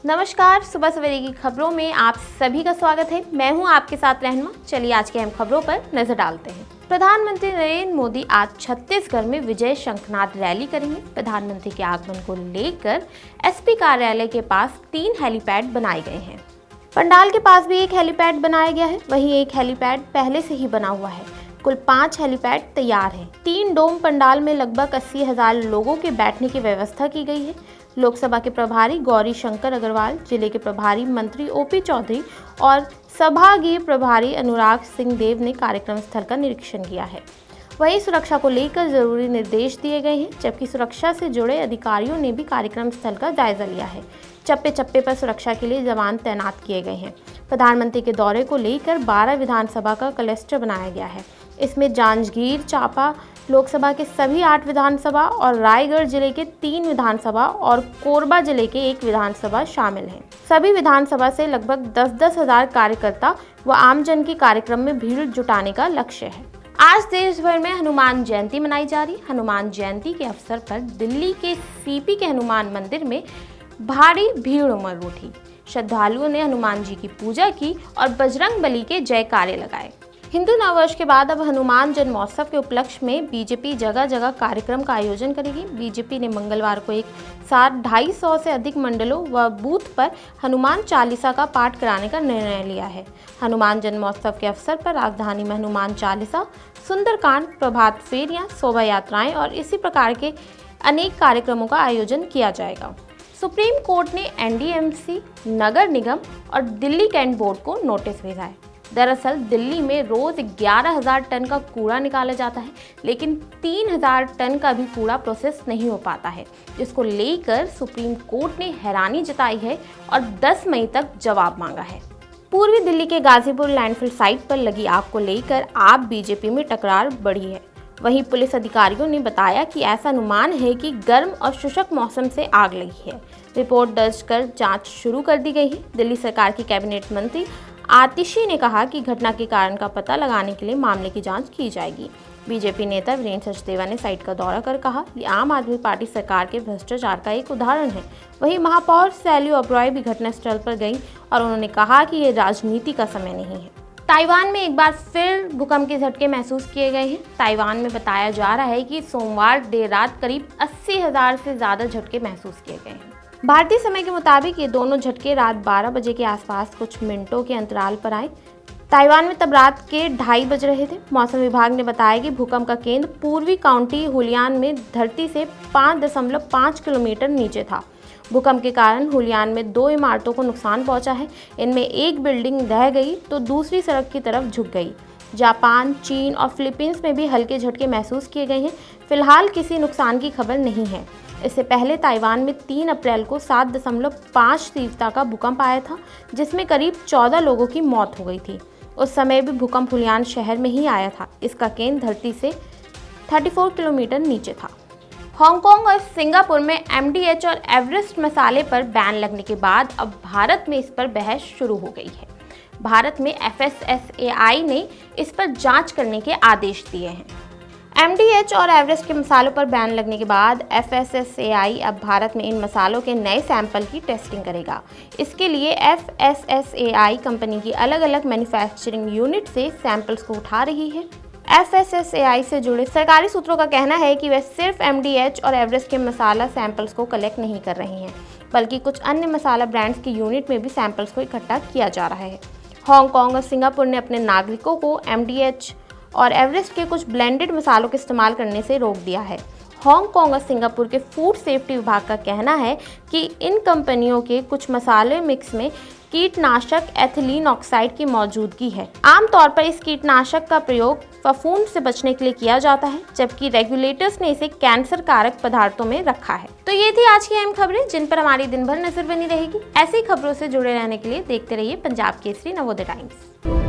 नमस्कार, सुबह सवेरे की खबरों में आप सभी का स्वागत है। मैं हूं आपके साथ रहनुमा। चलिए आज के अहम खबरों पर नजर डालते हैं। प्रधानमंत्री नरेंद्र मोदी आज छत्तीसगढ़ में विजय शंखनाद रैली करेंगे। प्रधानमंत्री के आगमन को लेकर एसपी कार्यालय के पास 3 हेलीपैड बनाए गए हैं। पंडाल के पास भी एक हेलीपैड बनाया गया है, वहीं एक हेलीपैड पहले से ही बना हुआ है। कुल 5 हेलीपैड तैयार हैं। 3 डोम पंडाल में लगभग 80,000 लोगों के बैठने की व्यवस्था की गई है। लोकसभा के प्रभारी गौरी शंकर अग्रवाल, जिले के प्रभारी मंत्री ओपी चौधरी और सभागीय प्रभारी अनुराग सिंह देव ने कार्यक्रम स्थल का निरीक्षण किया है। वहीं सुरक्षा को लेकर जरूरी निर्देश दिए गए हैं, जबकि सुरक्षा से जुड़े अधिकारियों ने भी कार्यक्रम स्थल का जायजा लिया है। चप्पे चप्पे पर सुरक्षा के लिए जवान तैनात किए गए हैं। प्रधानमंत्री के दौरे को लेकर 12 विधानसभा का क्लस्टर बनाया गया है। इसमें जांजगीर चांपा लोकसभा के सभी 8 विधानसभा और रायगढ़ जिले के 3 विधानसभा और कोरबा जिले के 1 विधानसभा शामिल हैं। सभी विधानसभा से लगभग 10-10 हजार कार्यकर्ता व आमजन की कार्यक्रम में भीड़ जुटाने का लक्ष्य है। आज देश भर में हनुमान जयंती मनाई जा रही। हनुमान जयंती के अवसर पर दिल्ली के सीपी के हनुमान मंदिर में भारी भीड़ उमड़ उठी। श्रद्धालुओं ने हनुमान जी की पूजा की और बजरंगबली के जयकारे लगाए। हिंदू नववर्ष के बाद अब हनुमान जन्मोत्सव के उपलक्ष्य में बीजेपी जगह जगह कार्यक्रम का आयोजन करेगी। बीजेपी ने मंगलवार को एक साथ 250 से अधिक मंडलों व बूथ पर हनुमान चालीसा का पाठ कराने का निर्णय लिया है। हनुमान जन्मोत्सव के अवसर पर राजधानी में हनुमान चालीसा, सुंदरकांड, प्रभात फेरियां, शोभा यात्राएं और इसी प्रकार के अनेक कार्यक्रमों का आयोजन किया जाएगा। सुप्रीम कोर्ट ने एनडीएमसी, नगर निगम और दिल्ली कैंट बोर्ड को नोटिस भेजा है। दरअसल दिल्ली में रोज 11,000 टन का कूड़ा निकाला जाता है, लेकिन 3,000 टन का भी कूड़ा प्रोसेस नहीं हो पाता है, जिसको लेकर सुप्रीम कोर्ट ने हैरानी जताई है और 10 मई तक जवाब मांगा है। पूर्वी दिल्ली के गाजीपुर लैंडफिल साइट पर लगी आग को लेकर आप बीजेपी में टकरार बढ़ी है। वहीं पुलिस अधिकारियों ने बताया कि ऐसा अनुमान है कि गर्म और शुष्क मौसम से आग लगी है। रिपोर्ट दर्ज कर जांच शुरू कर दी गई है। दिल्ली सरकार की कैबिनेट मंत्री आतिशी ने कहा कि घटना के कारण का पता लगाने के लिए मामले की जांच की जाएगी। बीजेपी नेता वीरेंद्र सचदेवा ने साइट का दौरा कर कहा कि आम आदमी पार्टी सरकार के भ्रष्टाचार का एक उदाहरण है। वहीं महापौर सैल्यू ओबरॉय भी घटनास्थल पर गई और उन्होंने कहा कि ये राजनीति का समय नहीं है। ताइवान में एक बार फिर भूकंप के झटके महसूस किए गए हैं। ताइवान में बताया जा रहा है कि सोमवार देर रात करीब 80,000 से ज़्यादा झटके महसूस किए गए हैं। भारतीय समय के मुताबिक ये दोनों झटके रात 12 बजे के आसपास कुछ मिनटों के अंतराल पर आए। ताइवान में तब रात के 2:30 बज रहे थे। मौसम विभाग ने बताया कि भूकंप का केंद्र पूर्वी काउंटी हुलियान में धरती से 5.5 किलोमीटर नीचे था। भूकंप के कारण हुलियान में 2 इमारतों को नुकसान पहुंचा है। इनमें एक बिल्डिंग ढह गई तो दूसरी सड़क की तरफ झुक गई। जापान, चीन और फिलीपींस में भी हल्के झटके महसूस किए गए हैं। फिलहाल किसी नुकसान की खबर नहीं है। इससे पहले ताइवान में 3 अप्रैल को 7.5 तीव्रता का भूकंप आया था, जिसमें करीब 14 लोगों की मौत हो गई थी। उस समय भी भूकंप हुलियान शहर में ही आया था। इसका केंद्र धरती से 34 किलोमीटर नीचे था। हांगकांग और सिंगापुर में एमडीएच और एवरेस्ट मसाले पर बैन लगने के बाद अब भारत में इस पर बहस शुरू हो गई है। भारत में FSSAI ने इस पर जांच करने के आदेश दिए हैं। एमडीएच और एवरेस्ट के मसालों पर बैन लगने के बाद FSSAI अब भारत में इन मसालों के नए सैंपल की टेस्टिंग करेगा। इसके लिए FSSAI कंपनी की अलग अलग मैन्युफैक्चरिंग यूनिट से सैंपल्स को उठा रही है। FSSAI से जुड़े सरकारी सूत्रों का कहना है कि वे सिर्फ एमडीएच और एवरेस्ट के मसाला सैंपल्स को कलेक्ट नहीं कर रहे हैं, बल्कि कुछ अन्य मसाला ब्रांड्स की यूनिट में भी सैंपल्स को इकट्ठा किया जा रहा है। हांगकांग और सिंगापुर ने अपने नागरिकों को एमडीएच और एवरेस्ट के कुछ ब्लेंडेड मसालों के इस्तेमाल करने से रोक दिया है। हांगकांग और सिंगापुर के फूड सेफ्टी विभाग का कहना है कि इन कंपनियों के कुछ मसाले मिक्स में कीटनाशक एथिलीन ऑक्साइड की मौजूदगी है। आमतौर पर इस कीटनाशक का प्रयोग फफूंद से बचने के लिए किया जाता है, जबकि रेगुलेटर्स ने इसे कैंसर कारक पदार्थों में रखा है। तो ये थी आज की अहम खबरें, जिन पर हमारी दिन भर नजर बनी रहेगी। ऐसी खबरों से जुड़े रहने के लिए देखते रहिए पंजाब केसरी, नवोदय टाइम्स।